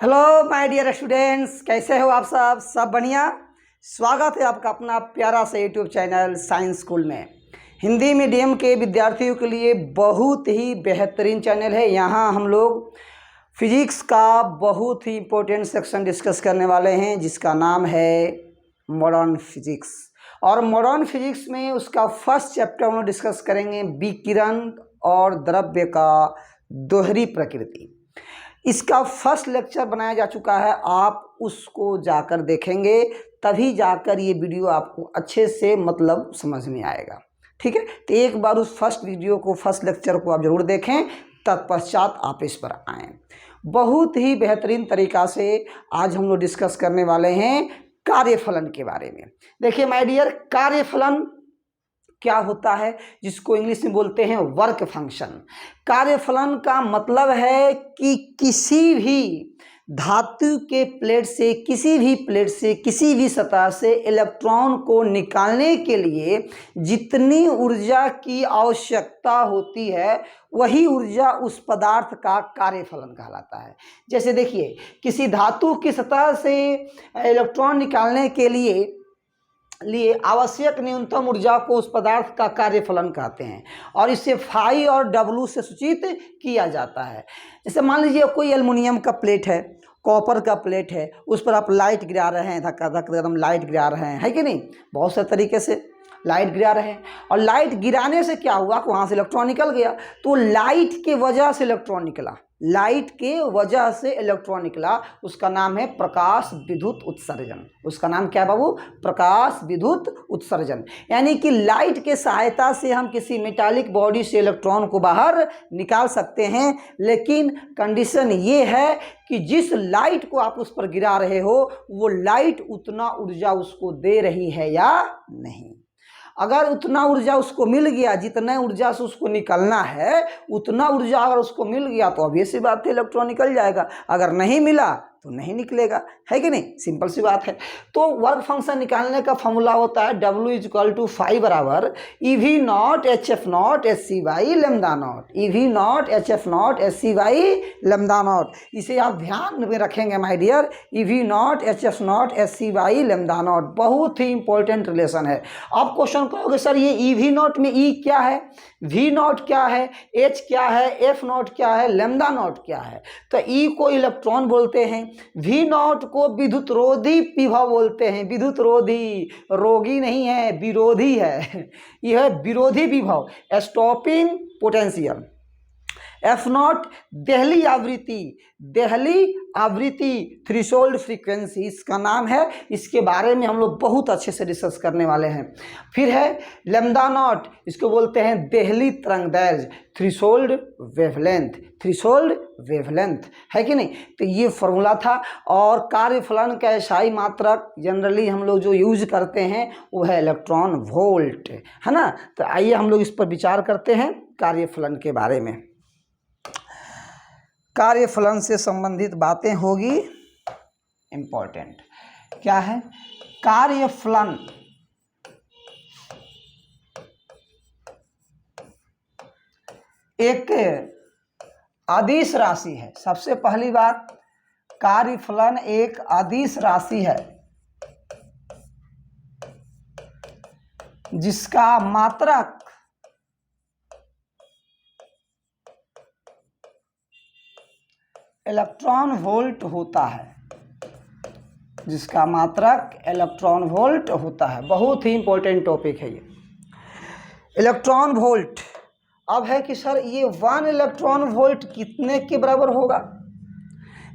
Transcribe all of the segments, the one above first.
Hello my dear students, कैसे हो आप सब बढ़िया। स्वागत है आपका अपना प्यारा सा यूट्यूब चैनल साइंस स्कूल में। हिंदी मीडियम के विद्यार्थियों के लिए बहुत ही बेहतरीन चैनल है। यहाँ हम लोग फिजिक्स का बहुत ही इम्पोर्टेंट सेक्शन डिस्कस करने वाले हैं, जिसका नाम है मॉडर्न फिजिक्स। और मॉडर्न फिजिक्स में उसका फर्स्ट चैप्टर हम लोग डिस्कस करेंगे, विकिरण और द्रव्य का दोहरी प्रकृति। इसका फर्स्ट लेक्चर बनाया जा चुका है, आप उसको जाकर देखेंगे, तभी जाकर ये वीडियो आपको अच्छे से मतलब समझ में आएगा। ठीक है, तो एक बार उस फर्स्ट लेक्चर को आप ज़रूर देखें, तत्पश्चात आप इस पर आएँ। बहुत ही बेहतरीन तरीक़ा से आज हम लोग डिस्कस करने वाले हैं कार्यफलन के बारे में। देखिए माय डियर, कार्यफलन क्या होता है, जिसको इंग्लिश में बोलते हैं वर्क फंक्शन। कार्यफलन का मतलब है कि किसी भी धातु के प्लेट से, किसी भी सतह से इलेक्ट्रॉन को निकालने के लिए जितनी ऊर्जा की आवश्यकता होती है, वही ऊर्जा उस पदार्थ का कार्यफलन कहलाता है। जैसे देखिए, किसी धातु की सतह से इलेक्ट्रॉन निकालने के लिए आवश्यक न्यूनतम ऊर्जा को उस पदार्थ का कार्यफलन कहते हैं, और इसे फाई और डब्लू से सूचित किया जाता है। जैसे मान लीजिए कोई एल्युमिनियम का प्लेट है, कॉपर का प्लेट है, उस पर आप लाइट गिरा रहे हैं, धक्का धक एकदम लाइट गिरा रहे हैं, है कि नहीं। बहुत से तरीके से लाइट गिरा रहे हैं, और लाइट गिराने से क्या हुआ कि वहाँ से इलेक्ट्रॉन निकल गया। तो लाइट के वजह से इलेक्ट्रॉन निकला, उसका नाम है प्रकाश विद्युत उत्सर्जन। उसका नाम क्या है बाबू? प्रकाश विद्युत उत्सर्जन। यानी कि लाइट के सहायता से हम किसी मेटालिक बॉडी से इलेक्ट्रॉन को बाहर निकाल सकते हैं, लेकिन कंडीशन ये है कि जिस लाइट को आप उस पर गिरा रहे हो, वो लाइट उतना ऊर्जा उसको दे रही है या नहीं। अगर उतना ऊर्जा उसको मिल गया, जितना ऊर्जा से उसको निकलना है, उतना ऊर्जा अगर उसको मिल गया तो ऑब्वियस सी बात है इलेक्ट्रॉन निकल जाएगा। अगर नहीं मिला तो नहीं निकलेगा, है कि नहीं। सिंपल सी बात है। तो वर्क फंक्शन निकालने का फॉर्मूला होता है W = बराबर EV0 HF0 SC/λ0। EV0 HF0 SC/λ0। इसे आप ध्यान में रखेंगे my dear, EV0 HF0 SC/λ0 बहुत ही इंपॉर्टेंट रिलेशन है। आप क्वेश्चन कहोगे सर ये EV0 में E क्या है, V0 क्या है, H क्या है, F0 क्या है, λ0 क्या है। तो E को इलेक्ट्रॉन बोलते हैं, V0 को विद्युत रोधी विभव बोलते हैं। विद्युत रोधी, रोगी नहीं है, विरोधी है। यह है विरोधी विभव, स्टॉपिंग पोटेंशियल। F0 देहली आवृत्ति, थ्रेशोल्ड फ्रीक्वेंसी इसका नाम है। इसके बारे में हम लोग बहुत अच्छे से डिस्कस करने वाले हैं। फिर है λ0, इसको बोलते हैं देहली तरंगदैर्घ्य, थ्रेशोल्ड वेवलेंथ, है कि नहीं। तो ये फॉर्मूला था। और कार्यफलन का SI मात्रक जनरली हम लोग जो यूज करते हैं वो है इलेक्ट्रॉन वोल्ट, है ना। तो आइए हम लोग इस पर विचार करते हैं कार्यफलन के बारे में। कार्यफलन से संबंधित बातें होगी इम्पोर्टेंट। क्या है कार्यफलन? एक अदिश राशि है। सबसे पहली बात, कार्यफलन एक अदिश राशि है जिसका मात्रक इलेक्ट्रॉन वोल्ट होता है, बहुत ही इंपॉर्टेंट टॉपिक है ये इलेक्ट्रॉन वोल्ट। अब है कि सर ये 1 इलेक्ट्रॉन वोल्ट कितने के बराबर होगा।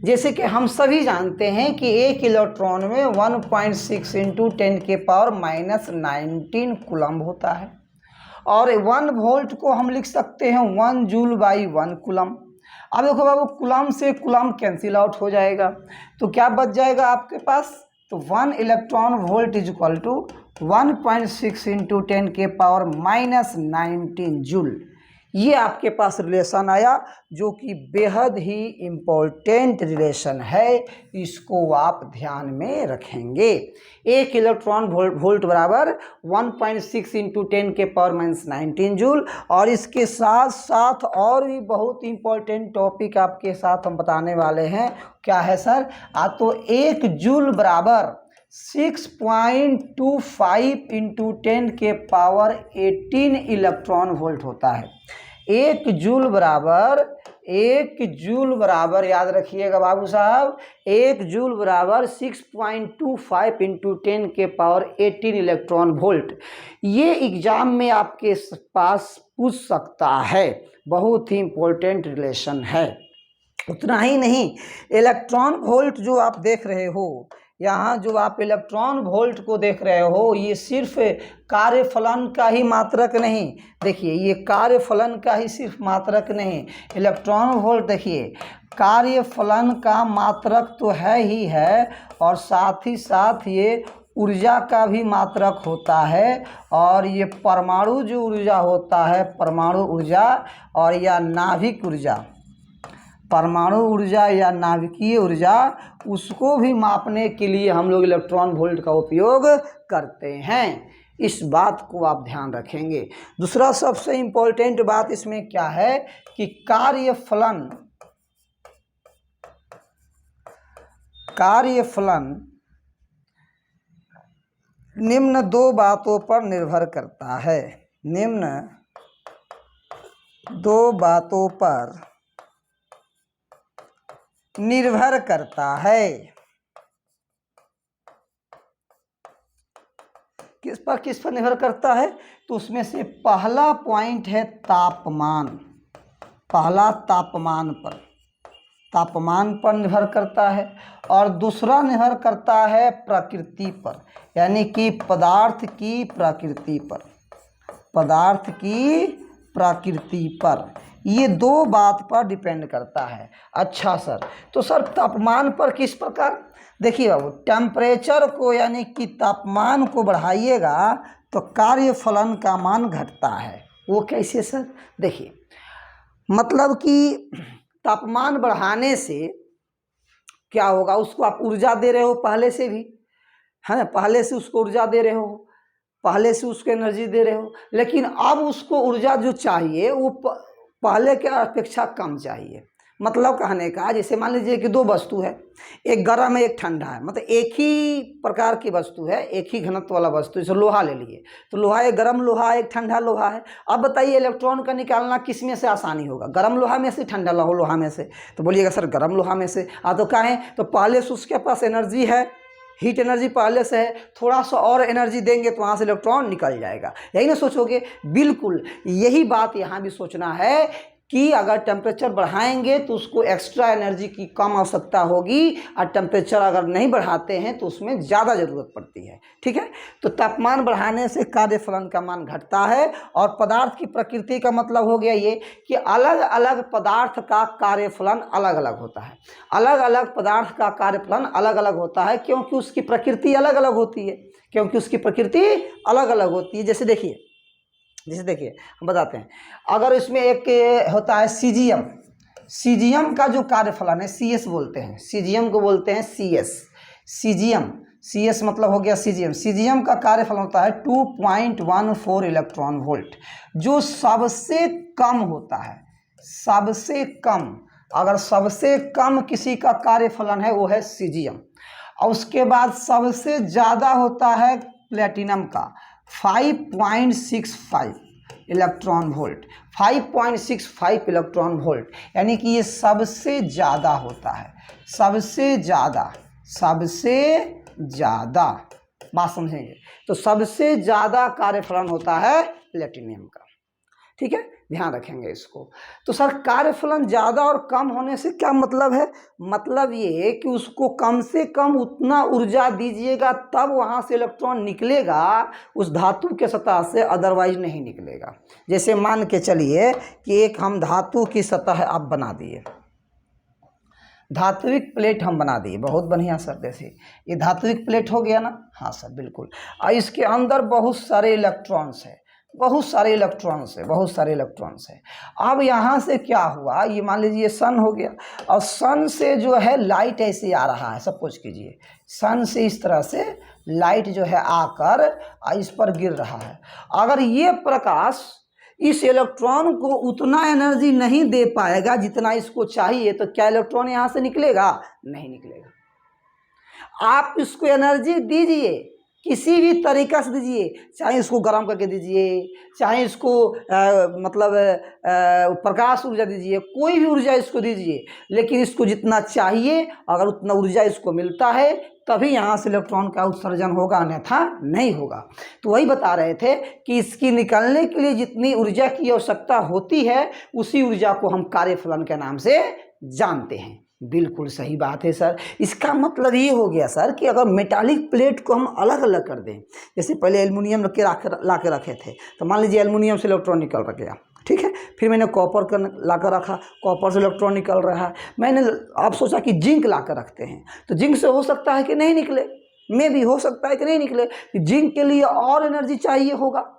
जैसे कि हम सभी जानते हैं कि एक इलेक्ट्रॉन में 1.6 × 10⁻⁻19 कूलम्ब होता है, और 1 वोल्ट को हम लिख सकते हैं 1 जूल/1 कूलम्ब। अब देखो बाबू, कूलम्ब से कूलम्ब कैंसिल आउट हो जाएगा, तो क्या बच जाएगा आपके पास? तो 1 इलेक्ट्रॉन वोल्ट = 1.6 × 10⁻⁻19 जूल। ये आपके पास रिलेशन आया जो कि बेहद ही इम्पोर्टेंट रिलेशन है, इसको आप ध्यान में रखेंगे। एक इलेक्ट्रॉन वोल्ट बराबर 1.6 इंटू 10 के पावर माइनस 19 जूल। और इसके साथ साथ और भी बहुत इम्पोर्टेंट टॉपिक आपके साथ हम बताने वाले हैं। क्या है सर? तो 1 जूल बराबर 6.25 इंटू 10 के पावर 18 इलेक्ट्रॉन वोल्ट होता है। 1 जूल बराबर याद रखिएगा बाबू साहब, 1 जूल बराबर 6.25 इंटू 10 के पावर 18 इलेक्ट्रॉन वोल्ट। ये एग्जाम में आपके पास पूछ सकता है, बहुत ही इम्पोर्टेंट रिलेशन है। उतना ही नहीं, इलेक्ट्रॉन वोल्ट जो आप देख रहे हो, यहाँ जो आप इलेक्ट्रॉन वोल्ट को देख रहे हो, ये सिर्फ कार्यफलन का ही मात्रक नहीं। देखिए, ये कार्यफलन का ही सिर्फ मात्रक नहीं, इलेक्ट्रॉन वोल्ट देखिए कार्यफलन का मात्रक तो है ही है, और साथ ही साथ ये ऊर्जा का भी मात्रक होता है। और ये परमाणु जो ऊर्जा होता है, परमाणु ऊर्जा और या नाभिक ऊर्जा, परमाणु ऊर्जा या नाभिकीय ऊर्जा, उसको भी मापने के लिए हम लोग इलेक्ट्रॉन वोल्ट का उपयोग करते हैं। इस बात को आप ध्यान रखेंगे। दूसरा सबसे इम्पोर्टेंट बात इसमें क्या है कि कार्यफलन निम्न 2 बातों पर निर्भर करता है। निम्न 2 बातों पर निर्भर करता है। किस पर निर्भर करता है? तो उसमें से पहला पॉइंट है तापमान। पहला तापमान पर निर्भर करता है, और दूसरा निर्भर करता है प्रकृति पर, यानी कि पदार्थ की प्रकृति पर। ये 2 बात पर डिपेंड करता है। अच्छा सर, तो सर तापमान पर किस प्रकार? देखिए बाबू, टेम्परेचर को यानी कि तापमान को बढ़ाइएगा तो कार्यफलन का मान घटता है। वो कैसे सर? देखिए, मतलब कि तापमान बढ़ाने से क्या होगा, उसको आप ऊर्जा दे रहे हो पहले से भी, है ना, पहले से उसको ऊर्जा दे रहे हो, पहले से उसको एनर्जी दे रहे हो, लेकिन अब उसको ऊर्जा जो चाहिए वो पहले के अपेक्षा कम चाहिए। मतलब कहने का, जैसे मान लीजिए कि 2 वस्तु है, एक गर्म है एक ठंडा है, मतलब एक ही प्रकार की वस्तु है, एक ही घनत्व वाला वस्तु। जैसे लोहा ले लिए, तो लोहा एक गर्म लोहा है एक ठंडा लोहा है। अब बताइए इलेक्ट्रॉन का निकालना किस में से आसानी होगा, गर्म लोहा में से ठंडा लोहा में से? तो बोलिएगा सर गर्म लोहा में से। तो कहें तो पहले से उसके पास एनर्जी है, हीट एनर्जी पहले से है, थोड़ा सा और एनर्जी देंगे तो वहाँ से इलेक्ट्रॉन निकल जाएगा, यही ना सोचोगे? बिल्कुल यही बात यहाँ भी सोचना है कि अगर टेम्परेचर बढ़ाएंगे तो उसको एक्स्ट्रा एनर्जी की कम आवश्यकता होगी, और टेम्परेचर अगर नहीं बढ़ाते हैं तो उसमें ज़्यादा ज़रूरत पड़ती है। ठीक है, तो तापमान बढ़ाने से कार्यफलन का मान घटता है। और पदार्थ की प्रकृति का मतलब हो गया ये कि अलग अलग पदार्थ का कार्यफलन अलग अलग होता है। अलग अलग पदार्थ का कार्यफलन अलग अलग होता है क्योंकि उसकी प्रकृति अलग अलग होती है, जैसे देखिए हम बताते हैं। अगर इसमें एक होता है सीजियम का जो कार्यफलन है, CS बोलते हैं, सीजियम को बोलते हैं CS मतलब हो गया सीजियम का कार्यफलन होता है 2.14 इलेक्ट्रॉन वोल्ट, जो सबसे कम होता है। अगर सबसे कम किसी का कार्यफलन है वो है सीजियम। और उसके बाद सबसे ज़्यादा होता है प्लेटिनम का 5.65 इलेक्ट्रॉन वोल्ट, 5.65 इलेक्ट्रॉन वोल्ट, यानी कि ये सबसे ज़्यादा होता है, सबसे ज़्यादा बात समझेंगे। तो सबसे ज़्यादा कार्यफलन होता है प्लेटिनियम का। ठीक है, ध्यान रखेंगे इसको। तो सर कार्यफलन ज़्यादा और कम होने से क्या मतलब है? मतलब ये कि उसको कम से कम उतना ऊर्जा दीजिएगा तब वहाँ से इलेक्ट्रॉन निकलेगा उस धातु के सतह से, अदरवाइज नहीं निकलेगा। जैसे मान के चलिए कि एक हम धातु की सतह आप बना दिए, धात्विक प्लेट हम बना दिए, बहुत बढ़िया सर। जैसे ये धात्विक प्लेट हो गया ना? हाँ सर बिल्कुल। और इसके अंदर बहुत सारे इलेक्ट्रॉन्स है, बहुत सारे इलेक्ट्रॉन्स है, बहुत सारे इलेक्ट्रॉन्स है। अब यहाँ से क्या हुआ, ये मान लीजिए सन हो गया, और सन से जो है लाइट ऐसे आ रहा है, सब कुछ कीजिए, सन से इस तरह से लाइट जो है आकर इस पर गिर रहा है। अगर ये प्रकाश इस इलेक्ट्रॉन को उतना एनर्जी नहीं दे पाएगा जितना इसको चाहिए, तो क्या इलेक्ट्रॉन यहाँ से निकलेगा? नहीं निकलेगा। आप इसको एनर्जी दीजिए, किसी भी तरीक़ा से दीजिए, चाहे इसको गर्म करके दीजिए, चाहे इसको प्रकाश ऊर्जा दीजिए, कोई भी ऊर्जा इसको दीजिए, लेकिन इसको जितना चाहिए अगर उतना ऊर्जा इसको मिलता है तभी यहाँ से इलेक्ट्रॉन का उत्सर्जन होगा, अन्यथा नहीं होगा। तो वही बता रहे थे कि इसकी निकलने के लिए जितनी ऊर्जा की आवश्यकता होती है उसी ऊर्जा को हम कार्यफलन के नाम से जानते हैं। बिल्कुल सही बात है सर। इसका मतलब ये हो गया सर कि अगर मेटालिक प्लेट को हम अलग अलग कर दें, जैसे पहले एल्युमिनियम ला के रखे थे, तो मान लीजिए एल्युमिनियम से इलेक्ट्रॉन निकल गया, ठीक है, फिर मैंने कॉपर का ला कर रखा, कॉपर से इलेक्ट्रॉन निकल रहा है, मैंने आप सोचा कि जिंक ला कर रखते हैं, तो जिंक से हो सकता है कि नहीं निकले, में भी हो सकता है कि नहीं निकले, जिंक के लिए और एनर्जी चाहिए होगा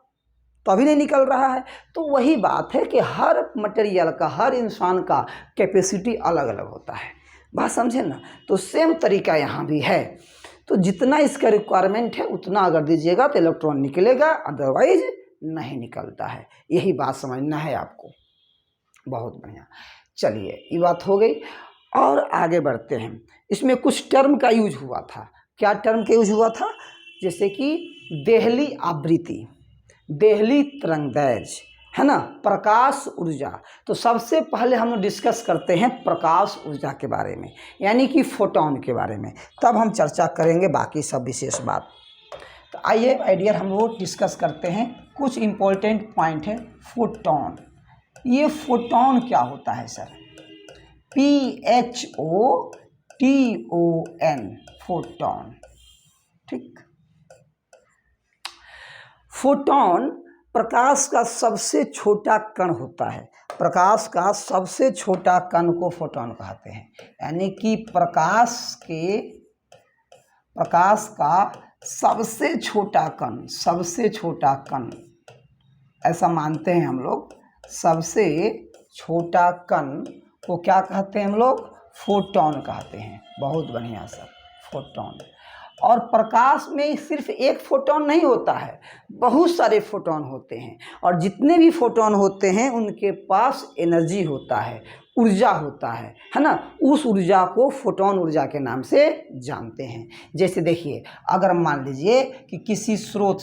तो अभी नहीं निकल रहा है। तो वही बात है कि हर मटेरियल का, हर इंसान का कैपेसिटी अलग अलग होता है, बात समझे ना। तो सेम तरीका यहाँ भी है, तो जितना इसका रिक्वायरमेंट है उतना अगर दीजिएगा तो इलेक्ट्रॉन निकलेगा, अदरवाइज नहीं निकलता है। यही बात समझना है आपको। बहुत बढ़िया, चलिए ये बात हो गई और आगे बढ़ते हैं। इसमें कुछ टर्म का यूज हुआ था। क्या टर्म का यूज हुआ था? जैसे कि देहली आवृत्ति, देहली तरंगदैर्घ्य, है ना, प्रकाश ऊर्जा। तो सबसे पहले हम लोग डिस्कस करते हैं प्रकाश ऊर्जा के बारे में, यानी कि फोटोन के बारे में, तब हम चर्चा करेंगे बाकी सब विशेष बात। तो आइए आइडिया हम लोग डिस्कस करते हैं। कुछ इम्पोर्टेंट पॉइंट है। फोटोन, ये फोटोन क्या होता है सर? PHOTON, फोटोन, ठीक। फोटोन प्रकाश का सबसे छोटा कण होता है। प्रकाश का सबसे छोटा कण को फोटोन कहते हैं, यानी कि प्रकाश का सबसे छोटा कण, सबसे छोटा कण ऐसा मानते हैं हम लोग। सबसे छोटा कण को क्या कहते हैं हम लोग? फोटोन कहते हैं। बहुत बढ़िया सर, फोटोन। और प्रकाश में सिर्फ एक फोटोन नहीं होता है, बहुत सारे फोटोन होते हैं, और जितने भी फोटोन होते हैं उनके पास एनर्जी होता है, ऊर्जा होता है ना। उस ऊर्जा को फोटोन ऊर्जा के नाम से जानते हैं। जैसे देखिए, अगर मान लीजिए कि किसी स्रोत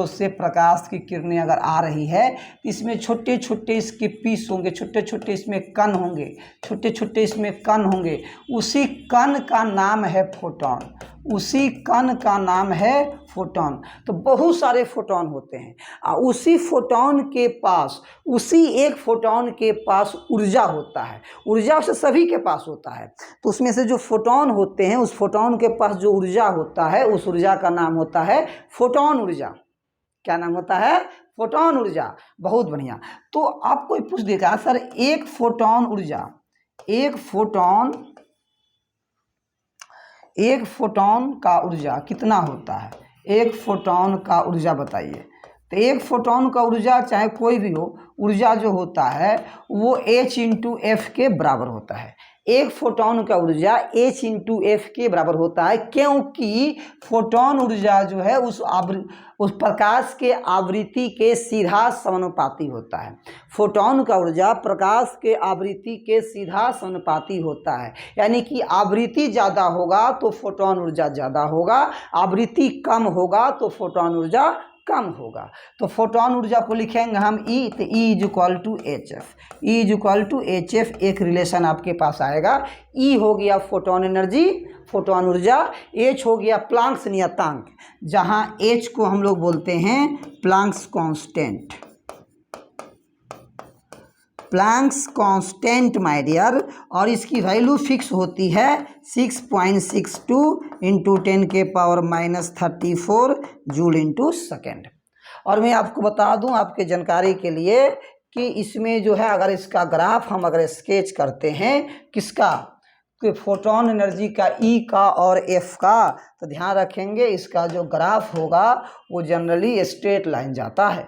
से प्रकाश की किरणें अगर आ रही है, इसमें छोटे छोटे इसके पीस होंगे, छोटे छोटे इसमें कण होंगे, छोटे छोटे इसमें कण होंगे, उसी कण का नाम है फोटोन, उसी कण का नाम है फोटोन। तो बहुत सारे फोटोन होते हैं, उसी फोटोन के पास, उसी एक फोटोन के पास ऊर्जा होता है। ऊर्जा से सभी के पास होता है, तो उसमें से जो फोटोन होते हैं, उस फोटोन के पास जो ऊर्जा होता है, उस ऊर्जा का नाम होता है फोटोन ऊर्जा। क्या नाम होता है? फोटोन ऊर्जा। बहुत बढ़िया। तो आप कोई पूछ देगा सर, एक फोटोन ऊर्जा, एक फोटोन का ऊर्जा कितना होता है? एक फोटोन का ऊर्जा बताइए। तो एक फोटोन का ऊर्जा, चाहे कोई भी हो, ऊर्जा जो होता है वो h/f के बराबर होता है। एक फोटोन का ऊर्जा h/f के बराबर होता है, क्योंकि फोटोन ऊर्जा जो है उस प्रकाश के आवृत्ति के सीधा समानुपाती होता है। फोटोन का ऊर्जा प्रकाश के आवृत्ति के सीधा समानुपाती होता है, यानी कि आवृत्ति ज़्यादा होगा तो फोटोन ऊर्जा ज़्यादा होगा, आवृत्ति कम होगा तो फोटोन ऊर्जा कम होगा। तो फोटोन ऊर्जा को लिखेंगे हम E, तो E = hf, E = hf एक रिलेशन आपके पास आएगा। E हो गया फोटोन एनर्जी, फोटोन ऊर्जा, H हो गया प्लांक्स नियतांक, जहाँ H को हम लोग बोलते हैं Planck's constant, Planck's constant my dear, और इसकी वैल्यू फिक्स होती है 6.62 × 10⁻³ जूल/सेकेंड। और मैं आपको बता दूं आपके जानकारी के लिए कि इसमें जो है, अगर इसका ग्राफ हम अगर स्केच करते हैं, किसका, कि फोटोन एनर्जी का ई का और एफ का, तो ध्यान रखेंगे इसका जो ग्राफ होगा वो जनरली स्ट्रेट लाइन जाता है,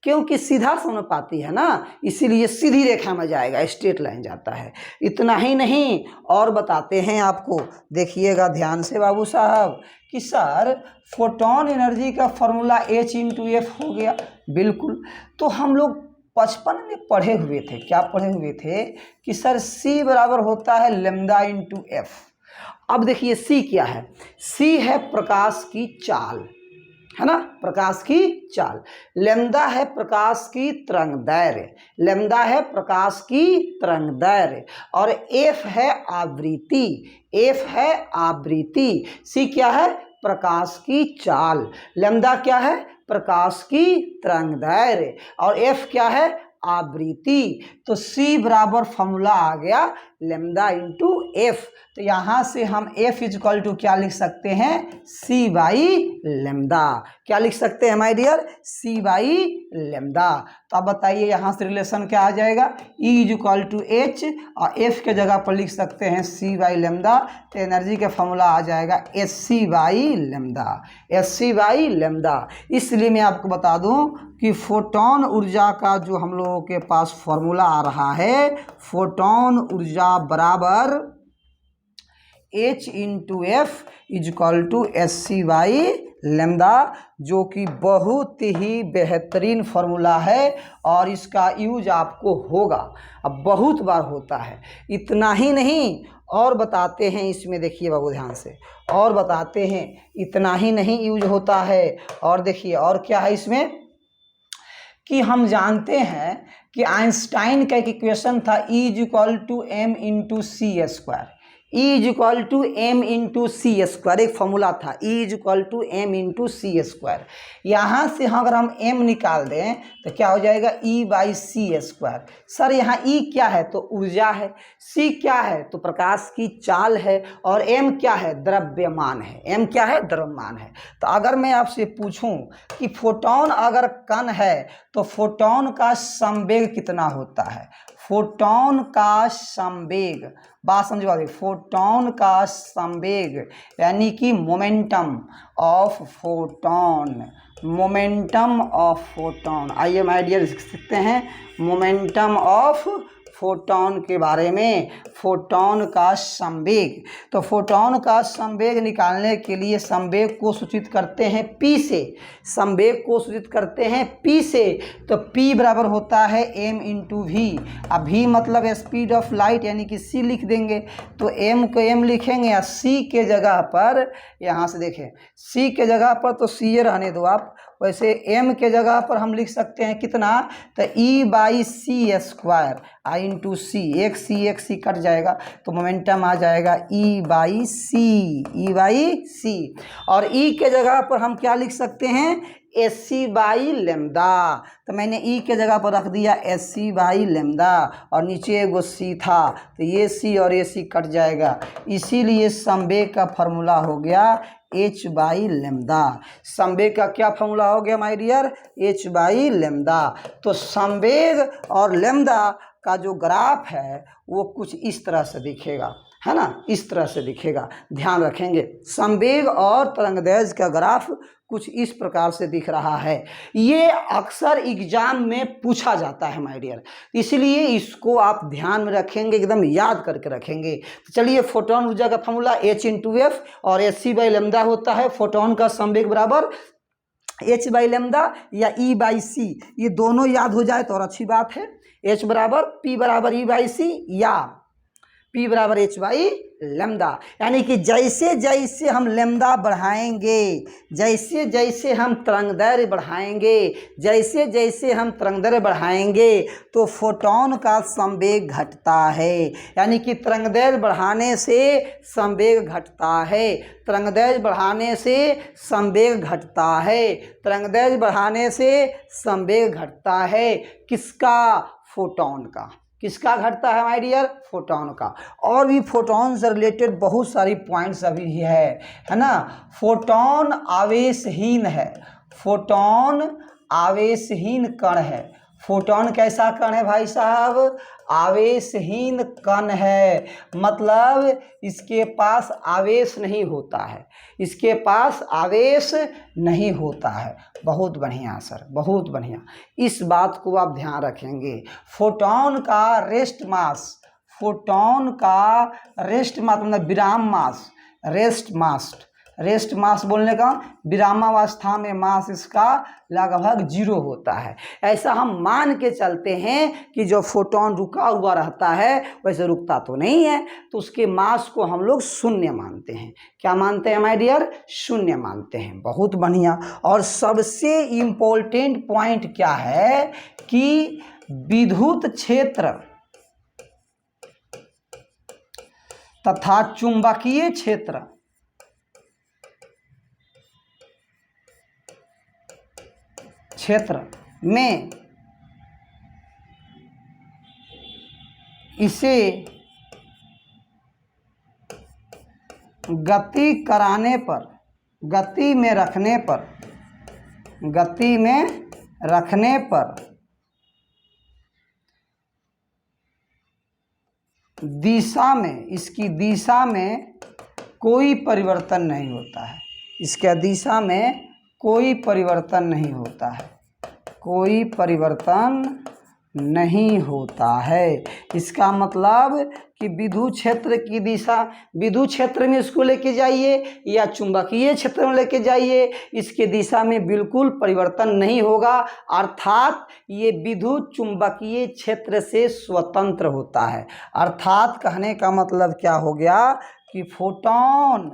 क्योंकि सीधा समानुपाती है ना, इसीलिए सीधी रेखा में जाएगा, स्ट्रेट लाइन जाता है। इतना ही नहीं और बताते हैं आपको, देखिएगा ध्यान से बाबू साहब कि सर फोटोन एनर्जी का फॉर्मूला H/F हो गया। बिल्कुल, तो हम लोग बचपन में पढ़े हुए थे, क्या पढ़े हुए थे कि सर C बराबर होता है λ/F। अब देखिए C क्या है, C है प्रकाश की चाल, है ना, प्रकाश की चाल। लैम्डा है प्रकाश की तरंगदैर्घ्य, लैम्डा है प्रकाश की तरंगदैर्घ्य, और एफ है आवृत्ति, एफ है आवृत्ति। सी क्या है, प्रकाश की चाल। लैम्डा क्या है, प्रकाश की तरंगदैर्घ्य, और एफ क्या है, आवृत्ति। तो सी बराबर फॉर्मूला आ गया λ/F। तो यहाँ से हम F इक्वल टू क्या लिख सकते हैं, C/λ। क्या लिख सकते हैं माय डियर, C/λ। तो अब बताइए यहाँ से रिलेशन क्या आ जाएगा, E इक्वल टू H और F के जगह पर लिख सकते हैं C/λ। तो एनर्जी का फॉर्मूला आ जाएगा Sc/λ, Sc/λ। इसलिए मैं आपको बता दूं कि फोटोन ऊर्जा का जो हम लोगों के पास फॉर्मूला आ रहा है, फोटोन ऊर्जा बराबर H/F इक्वल टू Sc/λ, जो कि बहुत ही बेहतरीन फार्मूला है और इसका यूज आपको होगा, अब बहुत बार होता है। इतना ही नहीं और बताते हैं इसमें, देखिए बाबू ध्यान से, और बताते हैं, इतना ही नहीं यूज होता है, और देखिए और क्या है इसमें कि हम जानते हैं कि आइंस्टाइन का एक इक्वेशन था E equal to m/c², E equal to m/c², एक फॉर्मूला था E इक्वल टू m/c²। यहाँ से अगर हम m निकाल दें तो क्या हो जाएगा, E/c²। सर यहाँ E क्या है, तो ऊर्जा है, C क्या है, तो प्रकाश की चाल है, और m क्या है, द्रव्यमान है, m क्या है, द्रव्यमान है। तो अगर मैं आपसे पूछूं कि फोटोन अगर कण है तो फोटोन का संवेग कितना होता है, फोटोन का संवेग, बात समझवा दे, फोटोन का संवेग यानी कि momentum of photon, momentum of photon. आइए माय डियर लिख सकते हैं मोमेंटम ऑफ फोटोन के बारे में, फोटोन का संवेग। तो फोटोन का संवेग निकालने के लिए संवेग को सूचित करते हैं P से, संवेग को सूचित करते हैं P से। तो P बराबर होता है m/v। अब v मतलब स्पीड ऑफ लाइट यानी कि c लिख देंगे, तो m को m लिखेंगे, या c के जगह पर, यहाँ से देखें c के जगह पर तो c रहने दो आप, वैसे m के जगह पर हम लिख सकते हैं कितना, तो E/c², I/c, एक c कट जाएगा तो मोमेंटम आ जाएगा E/c, E/c। और E के जगह पर हम क्या लिख सकते हैं, Sc/λ। तो मैंने E के जगह पर रख दिया Sc/λ, और नीचे एगो C था, तो ये C और ये C कट जाएगा, इसीलिए संवेग का फॉर्मूला हो गया H/λ। संवेग का क्या फॉर्मूला हो गया माय डियर, H/λ। तो संवेग और लैम्डा का जो ग्राफ है वो कुछ इस तरह से दिखेगा, है ना, इस तरह से दिखेगा, ध्यान रखेंगे। संवेग और तरंगदैर्घ्य का ग्राफ कुछ इस प्रकार से दिख रहा है। ये अक्सर एग्जाम में पूछा जाता है माय डियर, इसलिए इसको आप ध्यान में रखेंगे, एकदम याद करके रखेंगे। तो चलिए, फोटोन ऊर्जा का फॉर्मूला H/F और Sc/λ होता है। फोटोन का संवेग बराबर H/λ या E/c, ये दोनों याद हो जाए तो और अच्छी बात है। H बराबर P बराबर E/c या P बराबर H/λ, यानी कि जैसे जैसे हम लैम्डा बढ़ाएंगे, जैसे जैसे हम तरंगदैर्घ्य बढ़ाएंगे, जैसे जैसे हम तरंगदैर्घ्य बढ़ाएंगे तो फोटोन का संवेग घटता है, यानी कि तरंगदैर्घ्य बढ़ाने से संवेग घटता है, तरंगदैर्घ्य बढ़ाने से संवेग घटता है, तरंगदैर्घ्य बढ़ाने से संवेग घटता है। किसका, फोटोन का। किसका घटता है माय डियर, फोटोन का। और भी फोटोन से रिलेटेड बहुत सारी पॉइंट्स अभी है ना। फोटोन आवेशहीन है, फोटोन आवेशहीन कण है, फोटॉन कैसा कण है भाई साहब? आवेशहीन कण है, मतलब इसके पास आवेश नहीं होता है, इसके पास आवेश नहीं होता है। बहुत बढ़िया सर, बहुत बढ़िया, इस बात को आप ध्यान रखेंगे। फोटॉन का रेस्ट मास, फोटॉन का रेस्ट मास मतलब विराम मास, रेस्ट मास बोलने का विरामावस्था में मास इसका लगभग 0 होता है। ऐसा हम मान के चलते हैं कि जो फोटोन रुका हुआ रहता है वैसे रुकता तो नहीं है, तो उसके मास को हम लोग शून्य मानते हैं। क्या मानते हैं माय डियर? शून्य मानते हैं। बहुत बढ़िया। और सबसे इम्पोर्टेंट पॉइंट क्या है कि विद्युत क्षेत्र तथा चुंबकीय क्षेत्र में इसे गति कराने पर, गति में रखने पर दिशा में, इसकी दिशा में कोई परिवर्तन नहीं होता है, इसके दिशा में कोई परिवर्तन नहीं होता है, कोई परिवर्तन नहीं होता है। इसका मतलब कि विद्युत क्षेत्र की दिशा, विद्युत क्षेत्र में इसको लेके जाइए या चुंबकीय क्षेत्र में लेके जाइए, इसके दिशा में बिल्कुल परिवर्तन नहीं होगा, अर्थात ये विद्युत चुंबकीय क्षेत्र से स्वतंत्र होता है। अर्थात कहने का मतलब क्या हो गया कि फोटॉन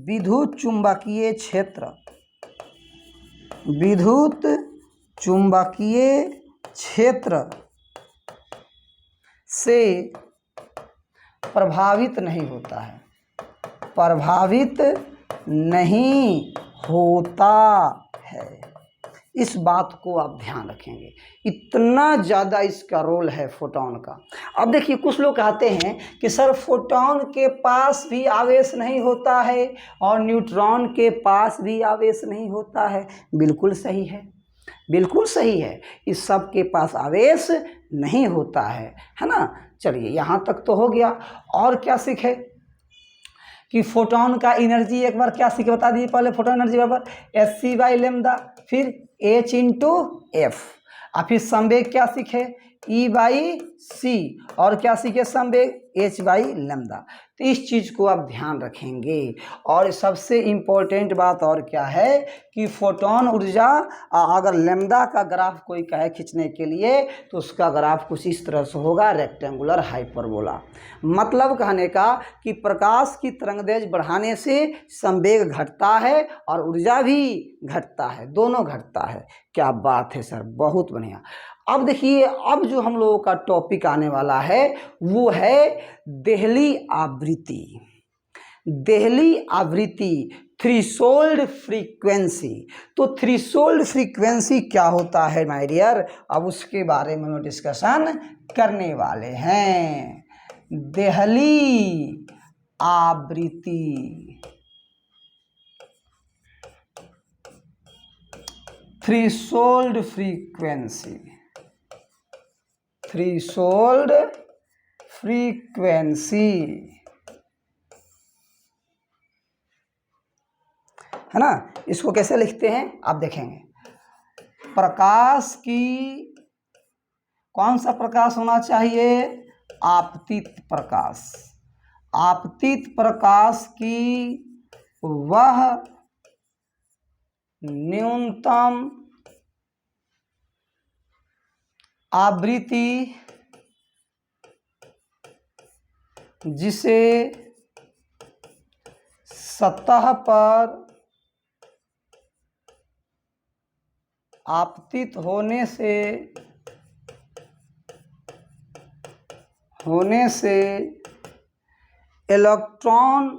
विद्युत चुंबकीय क्षेत्र, विद्युत चुंबकीय क्षेत्र से प्रभावित नहीं होता है, प्रभावित नहीं होता है। इस बात को आप ध्यान रखेंगे, इतना ज़्यादा इसका रोल है फोटॉन का। अब देखिए कुछ लोग कहते हैं कि सर फोटॉन के पास भी आवेश नहीं होता है और न्यूट्रॉन के पास भी आवेश नहीं होता है। बिल्कुल सही है, बिल्कुल सही है, इस सब के पास आवेश नहीं होता है ना। चलिए यहाँ तक तो हो गया। और क्या सीखे कि फोटॉन का एनर्जी, एक बार क्या सीखे बता दीजिए पहले। फोटॉन एनर्जी बराबर hc/λ, फिर h/f, और फिर संवेग क्या सीखे E/c, और क्या सीखे संवेग h/λ। तो इस चीज़ को आप ध्यान रखेंगे। और सबसे इम्पोर्टेंट बात और क्या है कि फोटॉन ऊर्जा, अगर लैम्डा का ग्राफ कोई कहे खींचने के लिए तो उसका ग्राफ कुछ इस तरह से होगा, रेक्टेंगुलर हाइपरबोला। मतलब कहने का कि प्रकाश की तरंगदैर्घ्य बढ़ाने से संवेग घटता है और ऊर्जा भी घटता है, दोनों घटता है। क्या बात है सर, बहुत बढ़िया। अब देखिए, अब जो हम लोगों का टॉपिक आने वाला है वो है देहली आवृत्ति। देहली आवृत्ति, थ्रेशोल्ड फ्रीक्वेंसी। तो थ्रेशोल्ड फ्रीक्वेंसी क्या होता है माय डियर, अब उसके बारे में हम डिस्कशन करने वाले हैं। देहली आवृत्ति, थ्रेशोल्ड फ्रीक्वेंसी, थ्रेशोल्ड फ्रीक्वेंसी है ना। इसको कैसे लिखते हैं आप देखेंगे। प्रकाश की, कौन सा प्रकाश होना चाहिए? आपतित प्रकाश। आपतित प्रकाश की वह न्यूनतम आवृत्ति जिसे सतह पर आपतित होने से इलेक्ट्रॉन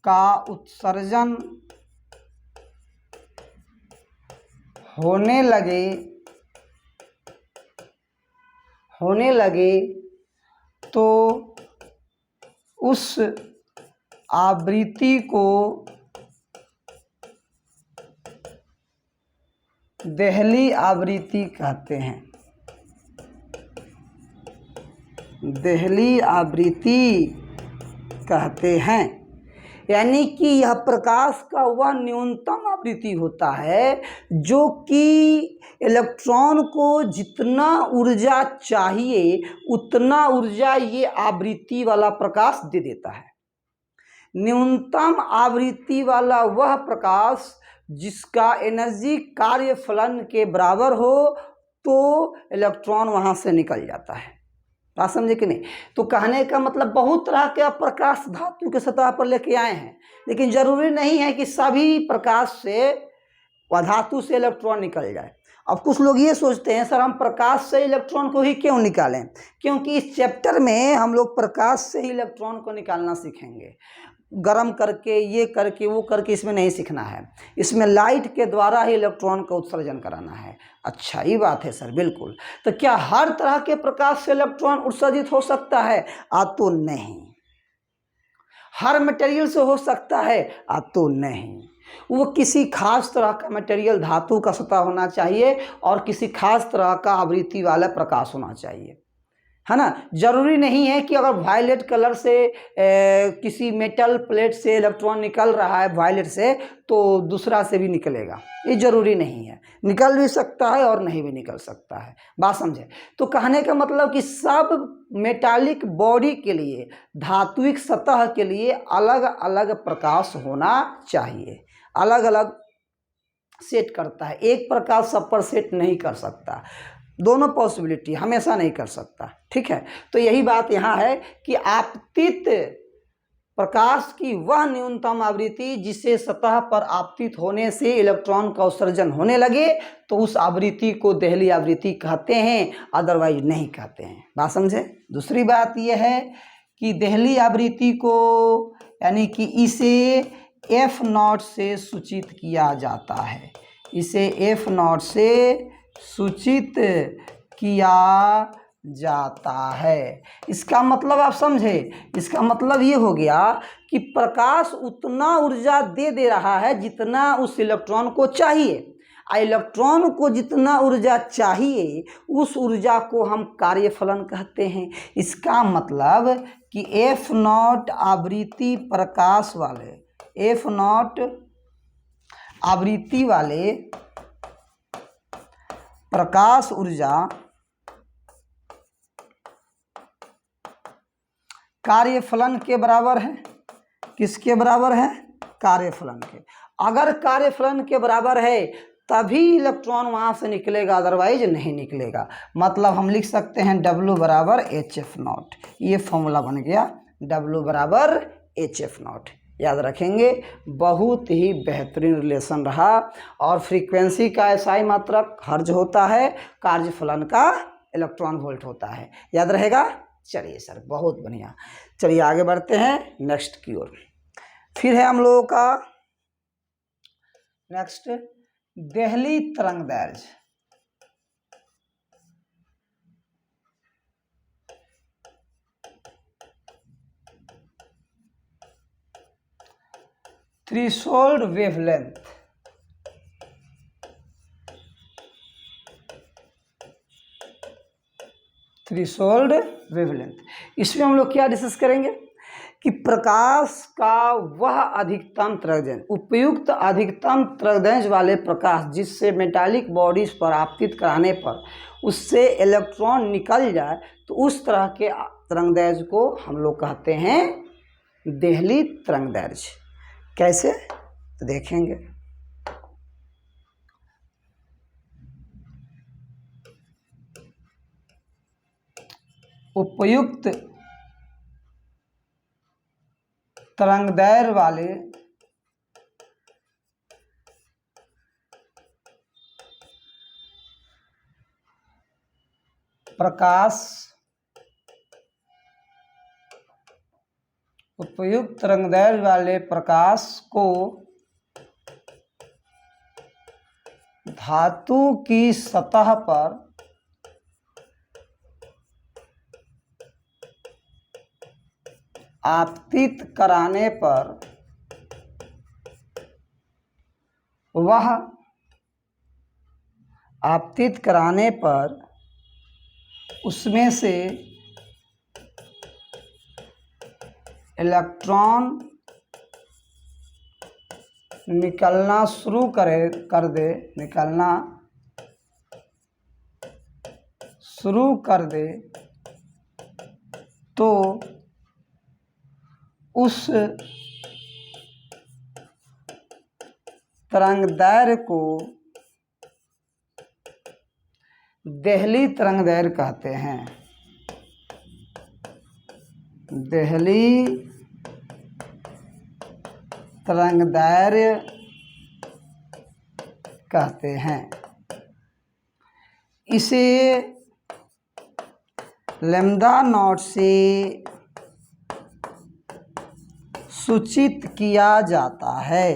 का उत्सर्जन होने लगे तो उस आवृत्ति को देहली आवृत्ति कहते हैं। देहली आवृत्ति कहते हैं, यानी कि यह प्रकाश का वह न्यूनतम आवृत्ति होता है जो कि इलेक्ट्रॉन को जितना ऊर्जा चाहिए उतना ऊर्जा ये आवृत्ति वाला प्रकाश दे देता है। न्यूनतम आवृत्ति वाला वह प्रकाश जिसका एनर्जी कार्य फलन के बराबर हो तो इलेक्ट्रॉन वहाँ से निकल जाता है। बात समझे कि नहीं? तो कहने का मतलब बहुत तरह के प्रकाश धातु के सतह पर लेके आए हैं, लेकिन जरूरी नहीं है कि सभी प्रकाश से व धातु से इलेक्ट्रॉन निकल जाए। अब कुछ लोग ये सोचते हैं सर हम प्रकाश से इलेक्ट्रॉन को ही क्यों निकालें, क्योंकि इस चैप्टर में हम लोग प्रकाश से ही इलेक्ट्रॉन को निकालना सीखेंगे। गर्म करके ये करके वो करके इसमें नहीं सीखना है, इसमें लाइट के द्वारा ही इलेक्ट्रॉन का उत्सर्जन कराना है। अच्छा ये बात है सर, बिल्कुल। तो क्या हर तरह के प्रकाश से इलेक्ट्रॉन उत्सर्जित हो सकता है? तो नहीं। हर मटेरियल से हो सकता है? तो नहीं। वो किसी खास तरह का मटेरियल धातु का सतह होना चाहिए और किसी खास तरह का आवृत्ति वाला प्रकाश होना चाहिए, है ना। जरूरी नहीं है कि अगर वायलेट कलर से किसी मेटल प्लेट से इलेक्ट्रॉन निकल रहा है वायलेट से तो दूसरा से भी निकलेगा, ये जरूरी नहीं है। निकल भी सकता है और नहीं भी निकल सकता है। बात समझे? तो कहने का मतलब कि सब मेटालिक बॉडी के लिए, धात्विक सतह के लिए अलग अलग प्रकाश होना चाहिए। अलग अलग सेट करता है, एक प्रकाश सब पर सेट नहीं कर सकता, दोनों पॉसिबिलिटी हमेशा नहीं कर सकता। ठीक है, तो यही बात यहाँ है कि आपतित प्रकाश की वह न्यूनतम आवृत्ति जिसे सतह पर आपतित होने से इलेक्ट्रॉन का उत्सर्जन होने लगे तो उस आवृत्ति को देहली आवृत्ति कहते हैं, अदरवाइज नहीं कहते हैं। बात समझे? दूसरी बात यह है कि देहली आवृत्ति को यानी कि इसे F0 से सूचित किया जाता है। इसे F0 से सूचित किया जाता है। इसका मतलब आप समझे? इसका मतलब ये हो गया कि प्रकाश उतना ऊर्जा दे रहा है जितना उस इलेक्ट्रॉन को चाहिए। इलेक्ट्रॉन को जितना ऊर्जा चाहिए उस ऊर्जा को हम कार्यफलन कहते हैं। इसका मतलब कि F0 आवृत्ति प्रकाश वाले, F0 आवृत्ति वाले प्रकाश ऊर्जा कार्यफलन के बराबर है। किसके बराबर है? कार्यफलन के। अगर कार्यफलन के बराबर है तभी इलेक्ट्रॉन वहां से निकलेगा, अदरवाइज नहीं निकलेगा। मतलब हम लिख सकते हैं W बराबर HF0। ये फॉर्मूला बन गया, W बराबर HF0। याद रखेंगे, बहुत ही बेहतरीन रिलेशन रहा। और फ्रीक्वेंसी का SI मात्रक हर्ज होता है, कार्यफलन का इलेक्ट्रॉन वोल्ट होता है। याद रहेगा? चलिए सर, बहुत बढ़िया। चलिए आगे बढ़ते हैं नेक्स्ट की ओर। फिर है हम लोगों का नेक्स्ट देहली तरंगदैर्घ्य। Threshold wavelength. थ्रेशोल्ड वेवलेंथ, इसमें हम लोग क्या डिस्कस करेंगे कि प्रकाश का वह अधिकतम तरंगदैर्घ्य, उपयुक्त अधिकतम तरंगदैर्घ्य वाले प्रकाश जिससे मेटालिक बॉडीज पर आपतित कराने पर उससे इलेक्ट्रॉन निकल जाए, तो उस तरह के तरंगदैर्घ्य को हम लोग कहते हैं देहली तरंगदैर्घ्य। कैसे? तो देखेंगे। उपयुक्त तरंगदैर्घ्य वाले प्रकाश, उपयुक्त तरंगदैर्घ्य वाले प्रकाश को धातु की सतह पर आपतित कराने पर वह आपतित कराने पर उसमें से इलेक्ट्रॉन निकलना शुरू कर दे तो उस तरंगदैर्घ्य को देहली तरंगदैर्घ्य कहते हैं। देहली तरंगदैर्घ्य कहते हैं। इसे लैम्ब्डा नॉट से सूचित किया जाता है।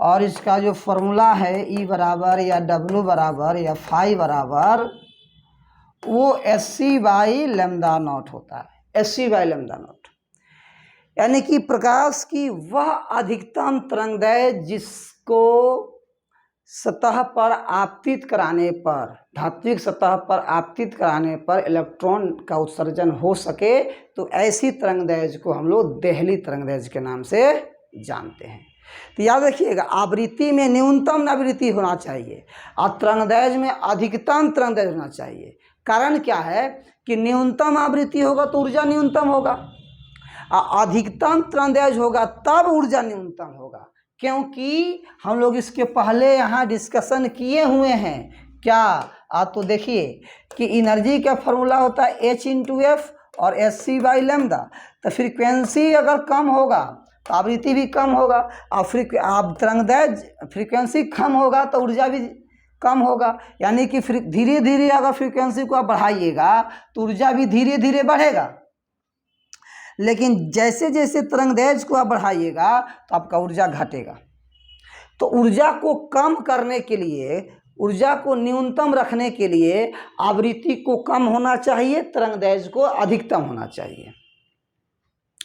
और इसका जो फॉर्मूला है E बराबर या W बराबर या फाई बराबर वो SC/λ नॉट होता है। SC/λ नॉट यानी कि प्रकाश की वह अधिकतम तरंगदैर्घ्य जिसको सतह पर आपतित कराने पर, धात्विक सतह पर आपतित कराने पर इलेक्ट्रॉन का उत्सर्जन हो सके, तो ऐसी तरंगदैर्घ्य को हम लोग देहली तरंगदैर्घ्य के नाम से जानते हैं। तो याद रखिएगा, आवृत्ति में न्यूनतम आवृत्ति होना चाहिए और तरंगदैर्घ्य में अधिकतम तरंगदैर्घ्य होना चाहिए। कारण क्या है कि न्यूनतम आवृत्ति होगा तो ऊर्जा न्यूनतम होगा और अधिकतम तरंगदैर्घ्य होगा तब ऊर्जा न्यूनतम होगा। क्योंकि हम लोग इसके पहले यहाँ डिस्कशन किए हुए हैं। क्या आप तो देखिए कि एनर्जी का फॉर्मूला होता है H/F और SC/λ। तो फ्रीक्वेंसी अगर कम होगा तो आवृत्ति भी कम होगा और तरंगदैर्घ्य फ्रीक्वेंसी कम होगा तो ऊर्जा भी कम होगा। यानी कि धीरे धीरे अगर फ्रीक्वेंसी को आप बढ़ाइएगा तो ऊर्जा भी धीरे धीरे बढ़ेगा, लेकिन जैसे जैसे तरंगदैर्घ्य को आप बढ़ाइएगा तो आपका ऊर्जा घटेगा। तो ऊर्जा को कम करने के लिए, ऊर्जा को न्यूनतम रखने के लिए आवृत्ति को कम होना चाहिए, तरंगदैर्घ्य को अधिकतम होना चाहिए।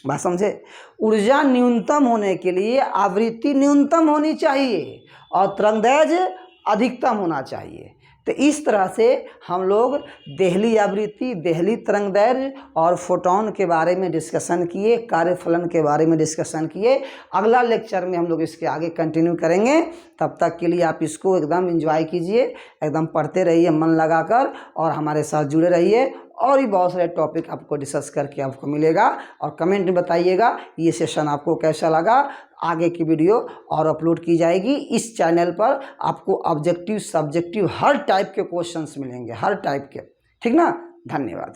बात समझे? ऊर्जा न्यूनतम होने के लिए आवृत्ति न्यूनतम होनी चाहिए और तरंगदैर्घ्य अधिकतम होना चाहिए। तो इस तरह से हम लोग देहली आवृत्ति, देहली तरंगदैर्घ्य और फोटोन के बारे में डिस्कशन किए, कार्यफलन के बारे में डिस्कशन किए। अगला लेक्चर में हम लोग इसके आगे कंटिन्यू करेंगे। तब तक के लिए आप इसको एकदम एंजॉय कीजिए, एकदम पढ़ते रहिए मन लगाकर और हमारे साथ जुड़े रहिए। और भी बहुत सारे टॉपिक आपको डिस्कस करके आपको मिलेगा और कमेंट में बताइएगा ये सेशन आपको कैसा लगा। आगे की वीडियो और अपलोड की जाएगी इस चैनल पर। आपको ऑब्जेक्टिव, सब्जेक्टिव हर टाइप के क्वेश्चंस मिलेंगे, हर टाइप के। ठीक ना? धन्यवाद।